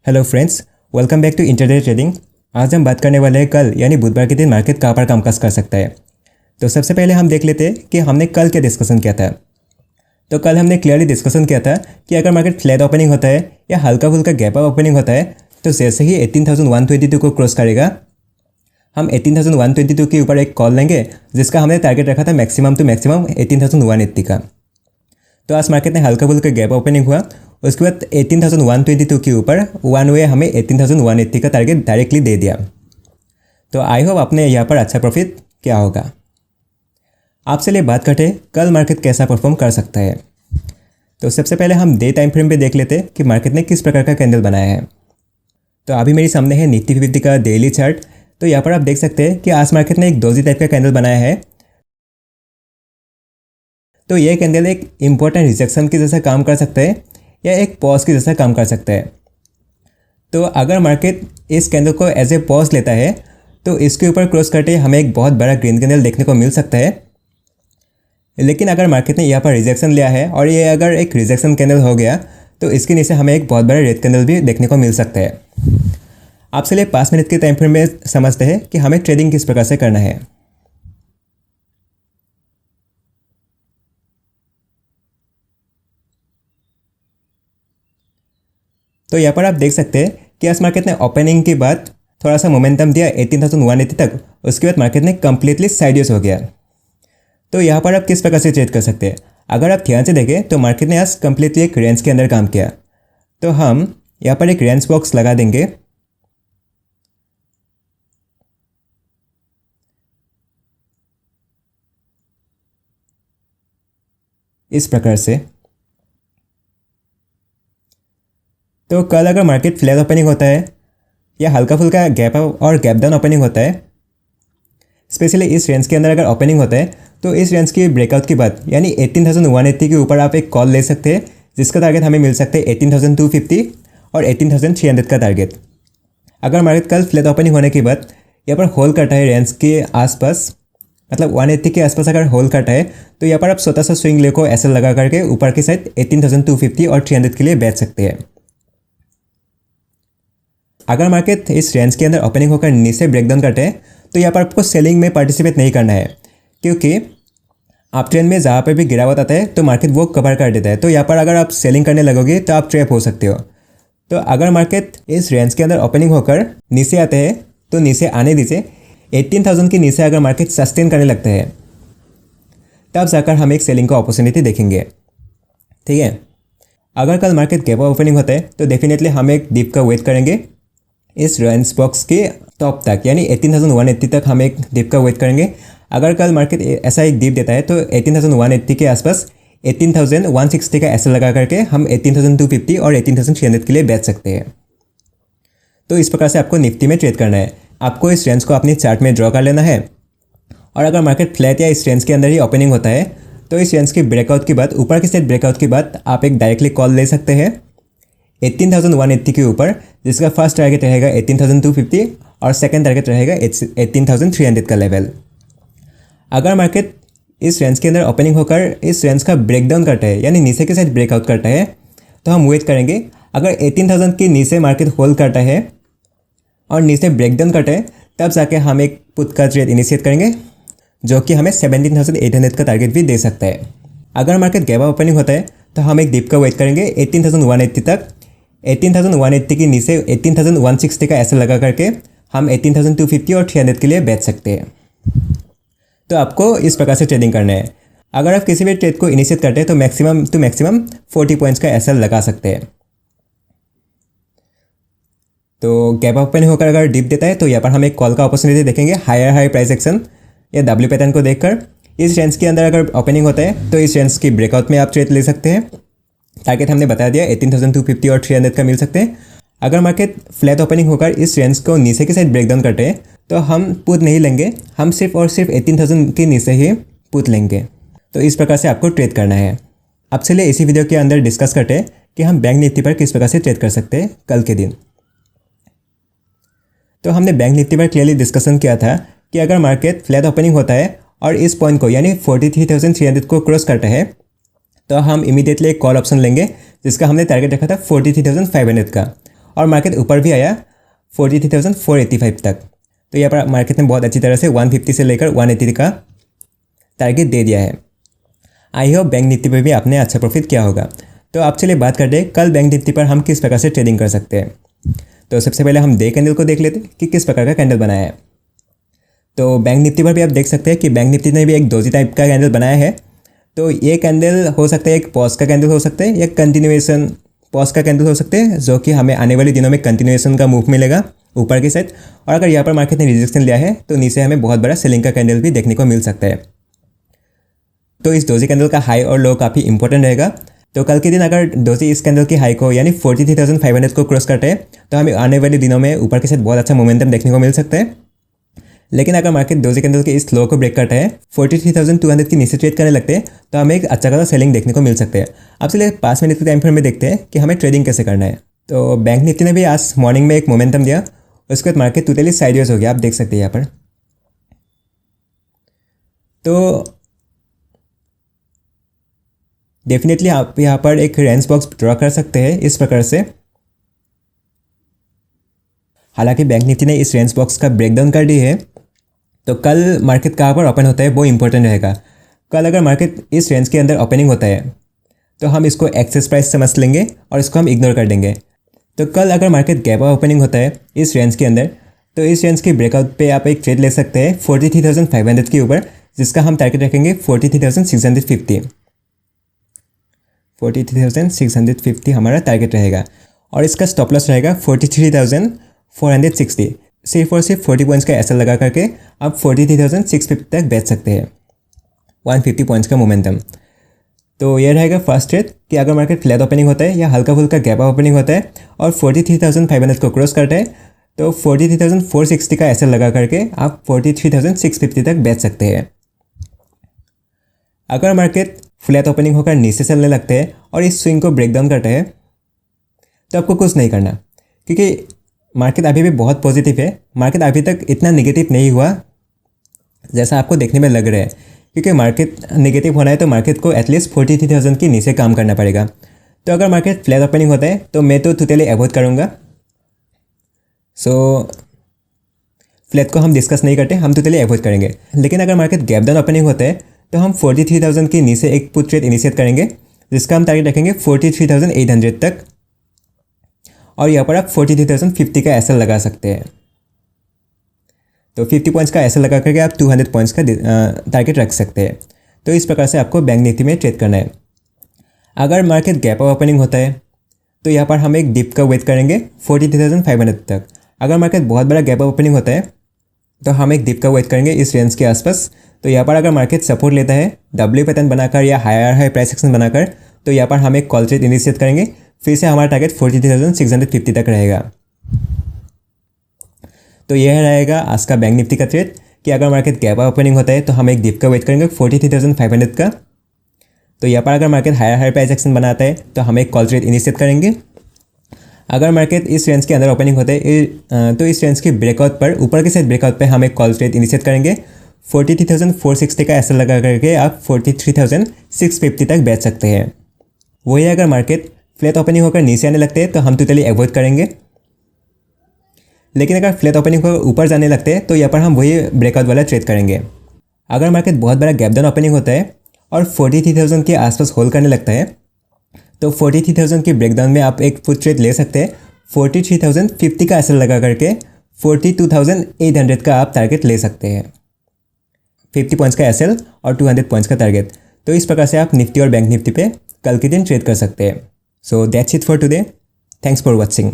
Hello friends, welcome back to intraday trading. आज हम बात करने वाले हैं कल यानी बुधवार के दिन मार्केट कहाँ पर कामकाज कर सकता है। तो सबसे पहले हम देख लेते हैं कि हमने कल क्या डिस्कशन किया था। तो कल हमने क्लियरली डिस्कशन किया था कि अगर मार्केट फ्लैट ओपनिंग होता है या हल्का फुल्का गैप अप ओपनिंग होता है तो जैसे ही 18,122 को क्रॉस करेगा हम 18,122 के ऊपर एक कॉल लेंगे, जिसका हमने टारगेट रखा था मैक्सिमम टू मैक्सिमम 18,180 का। तो आज मार्केट ने हल्का फुल्का गैप ओपनिंग हुआ, उसके बाद 18,122 के ऊपर वन वे हमें 18,180 का टारगेट डायरेक्टली दे दिया। तो आई होप आपने यहाँ पर अच्छा प्रॉफिट किया होगा। आपसे लिए बात करते कल मार्केट कैसा परफॉर्म कर सकता है। तो सबसे पहले हम डे टाइम फ्रेम पे देख लेते कि मार्केट ने किस प्रकार का कैंडल बनाया है। तो अभी मेरे सामने है निफ्टी 50 का डेली चार्ट। तो यहाँ पर आप देख सकते हैं कि आज मार्केट ने एक डोजी टाइप का कैंडल बनाया है। तो ये कैंडल एक इम्पोर्टेंट रिजेक्शन के जैसा काम कर सकता है या एक पॉज के जैसा काम कर सकता है। तो अगर मार्केट इस कैंडल को एज ए पॉज लेता है तो इसके ऊपर क्रॉस करते हमें एक बहुत बड़ा ग्रीन कैंडल देखने को मिल सकता है। लेकिन अगर मार्केट ने यहाँ पर रिजेक्शन लिया है और ये अगर एक रिजेक्शन कैंडल हो गया तो इसके नीचे हमें एक बहुत बड़ा रेड कैंडल भी देखने को मिल सकता है। आपसे लिए 5 मिनट के टाइम फ्रेम में समझते हैं कि हमें ट्रेडिंग किस प्रकार से करना है। तो यहाँ पर आप देख सकते हैं कि आज मार्केट ने ओपनिंग के बाद थोड़ा सा मोमेंटम दिया 18,180 तक, उसके बाद मार्केट ने कम्प्लीटली साइडवेज हो गया। तो यहाँ पर आप किस प्रकार से ट्रेड कर सकते हैं। अगर आप ध्यान से देखें तो मार्केट ने आज कम्प्लीटली एक रेंज के अंदर काम किया। तो हम यहाँ पर एक रेंज बॉक्स लगा देंगे। इस प्रकार से। तो कल अगर मार्केट फ्लैट ओपनिंग होता है या हल्का फुल्का गैप अप और गैप डाउन ओपनिंग होता है, स्पेशली इस रेंज के अंदर अगर ओपनिंग होता है तो इस रेंज की ब्रेकआउट के बाद यानी 18,180 के ऊपर आप एक कॉल ले सकते हैं, जिसका टारगेट हमें मिल सकता है 18,250 और 18,300 का टारगेट। अगर मार्केट कल फ्लैट ओपनिंग होने के बाद यहाँ पर होल्ड करता है रेंज के आसपास, मतलब 180 के आसपास अगर होल्ड करता है तो यहाँ पर आप छोटा सा स्विंग ले को एसएल लगा करके ऊपर की साइड 18,250 और 300 के लिए बेच सकते हैं। अगर मार्केट इस रेंज के अंदर ओपनिंग होकर नीचे ब्रेकडाउन करते हैं तो यहाँ पर आपको सेलिंग में पार्टिसिपेट नहीं करना है, क्योंकि आप ट्रेंड में जहाँ पर भी गिरावट आता है तो मार्केट वो कवर कर देता है। तो यहाँ पर अगर आप सेलिंग करने लगोगे तो आप ट्रैप हो सकते हो। तो अगर मार्केट इस रेंज के अंदर ओपनिंग होकर नीचे आते हैं तो नीचे आने दीजिए। 18,000 के नीचे अगर मार्केट सस्टेन करने लगता है तब जाकर हम एक सेलिंग का अपॉर्चुनिटी देखेंगे। ठीक है, अगर कल मार्केट गैप अप ओपनिंग होता है तो डेफिनेटली हम एक डिप का वेट करेंगे इस रेंज बॉक्स के टॉप तक, यानी 18,180 तक हम एक डिप का वेट करेंगे। अगर कल मार्केट ऐसा एक डिप देता है तो 18,180 के आसपास 18,160 का एसएल लगा करके हम 18,250 और 18,300 के लिए बेच सकते हैं। तो इस प्रकार से आपको निफ्टी में ट्रेड करना है। आपको इस रेंज को अपनी चार्ट में ड्रॉ कर लेना है और अगर मार्केट फ्लैट या इस रेंज के अंदर ही ओपनिंग होता है तो इस रेंज के ब्रेकआउट के बाद, ऊपर की साइड ब्रेकआउट के बाद आप एक डायरेक्टली कॉल ले सकते हैं 18,180 के ऊपर, जिसका फर्स्ट टारगेट रहेगा 18,250 और सेकंड टारगेट रहेगा 18,300 का लेवल। अगर मार्केट इस रेंज के अंदर ओपनिंग होकर इस रेंज का ब्रेकडाउन करता है यानी नीचे के साइड ब्रेकआउट करता है तो हम वेट करेंगे। अगर 18,000 के नीचे मार्केट होल्ड करता है और नीचे ब्रेकडाउन करता है तब जाके हम एक पुट का ट्रेड इनिशिएट करेंगे, जो कि हमें 17,800 का टारगेट भी दे सकता है। अगर मार्केट गैप अप ओपनिंग होता है तो हम एक डिप का वेट करेंगे 18,180 तक। 18,180 के नीचे 18,160 का एसएल लगा करके हम 18,250 और 300 के लिए बेच सकते हैं। तो आपको इस प्रकार से ट्रेडिंग करना है। अगर आप किसी भी ट्रेड को इनिशिएट करते हैं तो मैक्सिमम टू मैक्सिमम 40 पॉइंट्स का एसएल लगा सकते हैं। तो गैप अप ओपनिंग होकर अगर डिप देता है तो यहाँ पर हम एक कॉल का अपॉर्चुनिटी देखेंगे हायर हाई प्राइस एक्शन या डब्ल्यू पैटर्न को देखकर। इस रेंज के अंदर अगर ओपनिंग होता है तो इस रेंज की ब्रेकआउट में आप ट्रेड ले सकते हैं। टारगेट हमने बता दिया 18,250 और 300 का मिल सकते हैं। अगर मार्केट फ्लैट ओपनिंग होकर इस रेंज को नीचे के साइड ब्रेकडाउन करते हैं तो हम पुट नहीं लेंगे, हम सिर्फ और सिर्फ 18,000 के नीचे ही पुट लेंगे। तो इस प्रकार से आपको ट्रेड करना है। अब चलिए इसी वीडियो के अंदर डिस्कस करते हैं कि हम बैंक निफ्टी पर किस प्रकार से ट्रेड कर सकते हैं कल के दिन। तो हमने बैंक निफ्टी पर क्लियरली डिस्कशन किया था कि अगर मार्केट फ्लैट ओपनिंग होता है और इस पॉइंट को यानी 43,300 को क्रॉस करता है तो हम इमीडिएटली एक कॉल ऑप्शन लेंगे, जिसका हमने टारगेट रखा था 43,500 का। और मार्केट ऊपर भी आया 43,485 तक। तो यहाँ पर मार्केट ने बहुत अच्छी तरह से 150 से लेकर 180 का टारगेट दे दिया है। आई होप बैंक निफ्टी पर भी आपने अच्छा प्रॉफिट किया होगा। तो आप चलिए बात करते हैं कल बैंक निफ्टी पर हम किस प्रकार से ट्रेडिंग कर सकते हैं। तो सबसे पहले हम डे कैंडल को देख लेते हैं कि किस प्रकार का कैंडल बनाया है। तो बैंक निफ्टी पर भी आप देख सकते हैं कि बैंक निफ्टी ने भी एक डोजी टाइप का कैंडल बनाया है। तो ये कैंडल हो सकता है एक पॉज का कैंडल हो सकता है या कंटिन्यूएशन पॉज का कैंडल हो सकते हैं, जो कि हमें आने वाले दिनों में कंटिन्यूएशन का मूव मिलेगा ऊपर की साइड। और अगर यहाँ पर मार्केट ने रिजेक्शन लिया है तो नीचे हमें बहुत बड़ा सेलिंग का कैंडल भी देखने को मिल सकता है। तो इस डोजी कैंडल का हाई और लो काफ़ी इंपॉर्टेंट रहेगा। तो कल के दिन अगर डोजी इस कैंडल की हाई को यानी 43,500 को क्रॉस करते हैं तो हमें आने वाले दिनों में ऊपर के साथ बहुत अच्छा मोमेंटम देखने को मिल सकता है। लेकिन अगर मार्केट डोजी कैंडल के इस लो को ब्रेक करता है 43,200 के नीचे ट्रेड करने लगते हैं तो हमें एक अच्छा खासा सेलिंग देखने को मिल सकते हैं। अब चलिए 5 मिनट के टाइम फ्रेम में देखते हैं कि हमें ट्रेडिंग कैसे करना है। तो बैंक निफ्टी ने भी आज मॉर्निंग में एक मोमेंटम दिया, उसके बाद मार्केट टोटली साइडवेज हो गया, आप देख सकते हैं यहाँ पर। तो डेफिनेटली आप यहाँ पर एक रेंज बॉक्स ड्रॉ कर सकते हैं इस प्रकार से। हालांकि बैंक निफ्टी ने इस रेंज बॉक्स का ब्रेकडाउन कर दी है, तो कल मार्केट कहाँ पर ओपन होता है वो इंपॉर्टेंट रहेगा। कल अगर मार्केट इस रेंज के अंदर ओपनिंग होता है तो हम इसको एक्सेस प्राइस समझ लेंगे और इसको हम इग्नोर कर देंगे। तो कल अगर मार्केट गैप अप ओपनिंग होता है इस रेंज के अंदर तो इस रेंज के ब्रेकआउट पे आप एक ट्रेड ले सकते हैं 43,500 के ऊपर, जिसका हम टारगेट रखेंगे 43,650। 43,650 हमारा टारगेट रहेगा और इसका स्टॉप लॉस रहेगा 43,460। सिर्फ और सिर्फ 40 पॉइंट्स का एसएल लगा करके आप 43,650 तक बेच सकते हैं, 150 पॉइंट्स का मोमेंटम। तो ये रहेगा फर्स्ट ट्रेड कि अगर मार्केट फ्लैट ओपनिंग होता है या हल्का फुल्का गैप अप ओपनिंग होता है और 43,500 को क्रॉस करता है तो 43,460 का एसएल लगा करके आप 43,650 तक बेच सकते हैं। अगर मार्केट फ्लैट ओपनिंग होकर नीचे चलने लगते हैं और इस स्विंग को ब्रेक डाउन करते हैं तो आपको कुछ नहीं करना, क्योंकि मार्केट अभी भी बहुत पॉजिटिव है। मार्केट अभी तक इतना नेगेटिव नहीं हुआ जैसा आपको देखने में लग रहा है, क्योंकि मार्केट नेगेटिव होना है तो मार्केट को एटलीस्ट 43,000 के नीचे काम करना पड़ेगा। तो अगर मार्केट फ्लैट ओपनिंग होता है तो मैं तो टोटली अवॉइड करूँगा। फ्लैट को हम डिस्कस नहीं करते, हम टोटली अवॉइड करेंगे। लेकिन अगर मार्केट गैप डाउन ओपनिंग होता है तो हम 43,000 के नीचे एक पुट ट्रेड इनिशिएट करेंगे, जिसका हम टारगेट रखेंगे 43,800 तक। और यहाँ पर आप 43,050 का एसएल लगा सकते हैं। तो 50 पॉइंट्स का एसएल लगा करके आप 200 पॉइंट्स का टारगेट रख सकते हैं। तो इस प्रकार से आपको बैंक निफ्टी में ट्रेड करना है। अगर मार्केट गैप अप ओपनिंग होता है तो यहाँ पर हम एक डिप का वेट करेंगे 43,500 तक। अगर मार्केट बहुत बड़ा गैप अप ओपनिंग होता है तो हम एक डिप का वेट करेंगे इस रेंज के आसपास। तो यहाँ पर अगर मार्केट सपोर्ट लेता है डब्ल्यू पैटर्न बनाकर या हायर हाई प्राइस एक्शन बनाकर तो यहाँ पर हम एक कॉल ट्रेड इनिशिएट करेंगे। फिर से हमारा टारगेट 43,650 तक रहेगा। तो यह रहेगा आज का बैंक निफ्टी का ट्रेड कि अगर मार्केट गैप अप ओपनिंग होता है तो हम एक डिप का वेट करेंगे 43,500 का। तो यहाँ पर अगर market higher high price action बनाता है तो हम एक कॉल ट्रेड इनिशिएट करेंगे। अगर मार्केट इस रेंज के अंदर ओपनिंग होता है तो इस रेंज के ब्रेकआउट पर ऊपर के साइड ब्रेकआउट पर हम एक कॉल ट्रेड इनिशिएट करेंगे। 43,460 का एसएल लगा करके आप 43,650 तक बेच सकते हैं। वही अगर मार्केट फ्लैट ओपनिंग होकर नीचे आने लगते हैं तो हम टोटली अवॉइड करेंगे। लेकिन अगर फ्लैट ओपनिंग होकर ऊपर जाने लगते हैं तो यहाँ पर हम वही ब्रेकआउट वाला ट्रेड करेंगे। अगर मार्केट बहुत बड़ा गैप डाउन ओपनिंग होता है और 43,000 के आसपास होल्ड करने लगता है तो 43,000 के ब्रेकडाउन में आप एक पुट ट्रेड ले सकते हैं। 43,050 का एसएल लगा करके 42,800 का आप टारगेट ले सकते हैं। 50 पॉइंट्स का एसएल और 200 पॉइंट्स का टारगेट। तो इस प्रकार से आप निफ्टी और बैंक निफ्टी पे कल के दिन ट्रेड कर सकते हैं। So that's it for today. Thanks for watching.